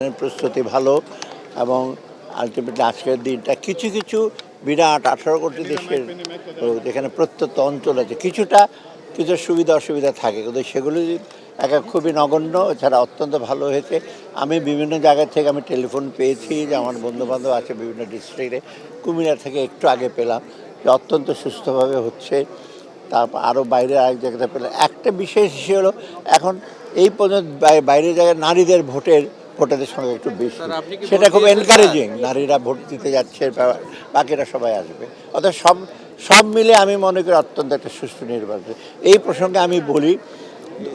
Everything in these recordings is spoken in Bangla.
প্রস্তুতি ভালো এবং আলটিমেটলি আজকের দিনটা কিছু কিছু বিরাট 18 কোটি দেশের যেখানে প্রত্যন্ত অঞ্চল আছে কিছুটা কিছু সুবিধা অসুবিধা থাকে কিন্তু সেগুলি খুবই নগণ্য, এছাড়া অত্যন্ত ভালো হয়েছে। আমি বিভিন্ন জায়গা থেকে আমি টেলিফোন পেয়েছি যে আমার বন্ধুবান্ধব আছে বিভিন্ন ডিস্ট্রিক্টে, কুমিল্লা থেকে একটু আগে পেলাম যে অত্যন্ত সুস্থভাবে হচ্ছে। তারপর আরও বাইরে আরেক জায়গাতে পেলাম। একটা বিশেষ বিষয় হলো এখন এই পর্যন্ত বাইরের জায়গায় নারীদের ভোটারদের সঙ্গে একটু বেশি, সেটা খুব এনকারেজিং। নারীরা ভোট দিতে যাচ্ছে, বাকিরা সবাই আসবে। অর্থাৎ সব মিলে আমি মনে করি অত্যন্ত একটা সুষ্ঠু নির্বাচন। এই প্রসঙ্গে আমি বলি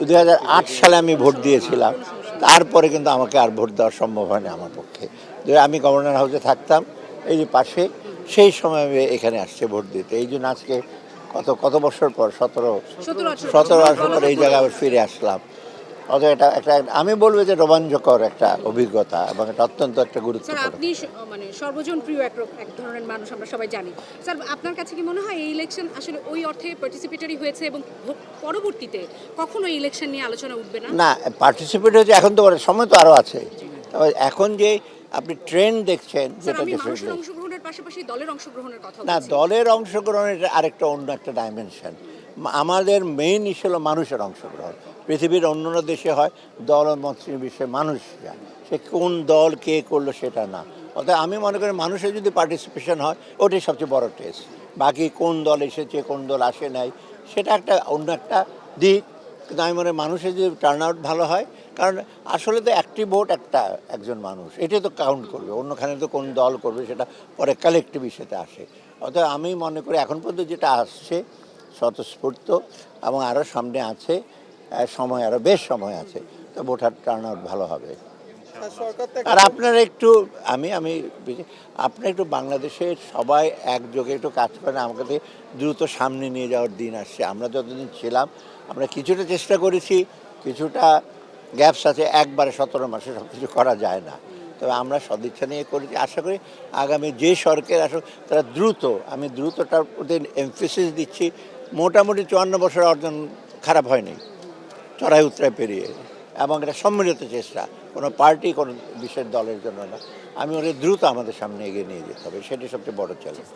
2008 সালে আমি ভোট দিয়েছিলাম, তারপরে কিন্তু আমাকে আর ভোট দেওয়া সম্ভব হয়নি আমার পক্ষে। আমি গভর্নর হাউসে থাকতাম এই যে পাশে, সেই সময় আমি এখানে আসছে ভোট দিতে। এই জন্য আজকে কত বছর পর 17-18 পর এই জায়গায় আবার ফিরে আসলাম। অত এটা একটা আমি বলবো যে রোমাঞ্চকর একটা অভিজ্ঞতা এবং এটা অত্যন্ত একটা গুরুত্বপূর্ণ। আপনি মানে সর্বজন প্রিয় এক ধরনের মানুষ, আমরা সবাই জানি। স্যার, আপনার কাছে কি মনে হয় এই ইলেকশন আসলে ওই অর্থে পার্টিসিপেটরি হয়েছে এবং পরবর্তীতে কখনো এই ইলেকশন নিয়ে আলোচনা উঠবে না? না, পার্টিসিপেট হয়েছে, এখন তো সময় তো আরও আছে। তবে এখন যে আপনি ট্রেন্ড দেখছেন যেটা মানুষের অংশগ্রহণের পাশাপাশি দলের অংশগ্রহণের কথা না, বলছি। দলের অংশগ্রহণের আরেকটা অন্য একটা ডাইমেনশন। আমাদের মেইন ইস্যু হলো মানুষের অংশগ্রহণ। পৃথিবীর অন্যান্য দেশে হয় দল ও মতের বিষয়ে মানুষ যায়, সে কোন দল কে করলো সেটা না। অর্থাৎ আমি মনে করি মানুষের যদি পার্টিসিপেশন হয় ওটাই সবচেয়ে বড় টেস্ট। বাকি কোন দল এসেছে কোন দল আসে নাই সেটা একটা অন্য একটা দিক, কিন্তু আমি মনে হয় মানুষের যদি টার্ন আউট ভালো হয়, কারণ আসলে তো একটি ভোট একজন মানুষ, এটাই তো কাউন্ট করবে। অন্যখানে তো কোন দল করবে সেটা পরে কালেকটিভ ইস্যুতে আসে। অর্থাৎ আমি মনে করি এখন পর্যন্ত যেটা আসছে স্বতঃস্ফূর্ত এবং আরও সামনে আছে সময়, আরও বেশ সময় আছে, তো ভোটার টার্ন আউট ভালো হবে। আর আপনারা একটু আপনারা একটু বাংলাদেশের সবাই একযোগে একটু কাজ করেন, আমাকে দ্রুত সামনে নিয়ে যাওয়ার দিন আসছে। আমরা যতদিন ছিলাম আমরা কিছুটা চেষ্টা করেছি, কিছুটা গ্যাপস আছে, একবারে 17 মাসে সব কিছু করা যায় না। তবে আমরা সদিচ্ছা নিয়ে করেছি, আশা করি আগামী যে সরকার আসুক তারা আমি দ্রুতটার প্রতি এমফেসিস দিচ্ছি। মোটামুটি 54 বছর অর্জন খারাপ হয়নি, চড়াই উতরাই পেরিয়ে, এবং এটা সম্মিলিত চেষ্টা, কোনো পার্টি কোনো বিশেষ দলের জন্য না। আমি ওদের দ্রুত আমাদের সামনে এগিয়ে নিয়ে যেতে হবে, সেটি সবচেয়ে বড় চ্যালেঞ্জ।